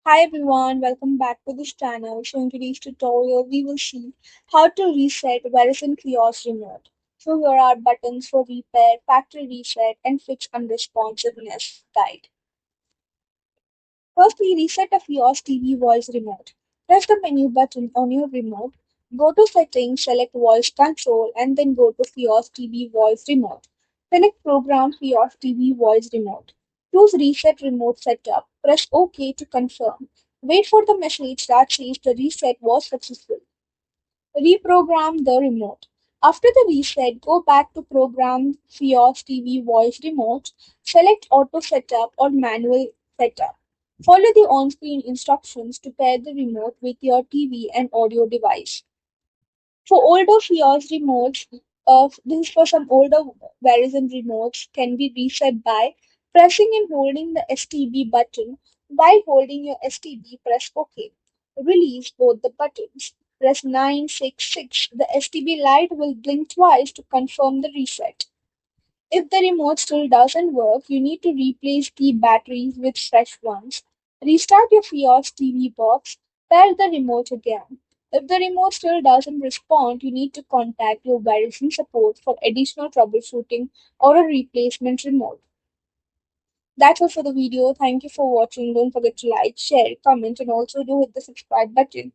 Hi everyone, welcome back to this channel. So in today's tutorial, we will see how to reset Verizon Fios remote. So here are buttons for repair, factory reset, and fix unresponsiveness guide. Firstly, reset a Fios TV voice remote. Press the menu button on your remote. Go to settings, select voice control, and then go to Fios TV voice remote. Select program Fios TV voice remote. Choose reset remote setup. Press OK to confirm. Wait for the message that says the reset was successful. Reprogram the remote. After the reset, go back to Program Fios TV Voice Remote, select Auto Setup or Manual Setup. Follow the on-screen instructions to pair the remote with your TV and audio device. For older Fios remotes, this is for some older Verizon remotes, can be reset by pressing and holding the STB button. While holding your STB, press OK. Release both the buttons. Press 966. The STB light will blink twice to confirm the reset. If the remote still doesn't work, you need to replace the batteries with fresh ones. Restart your Fios TV box, pair the remote again. If the remote still doesn't respond, you need to contact your Verizon support for additional troubleshooting or a replacement remote. That's all for the video. Thank you for watching. Don't forget to like, share, comment, and also do hit the subscribe button.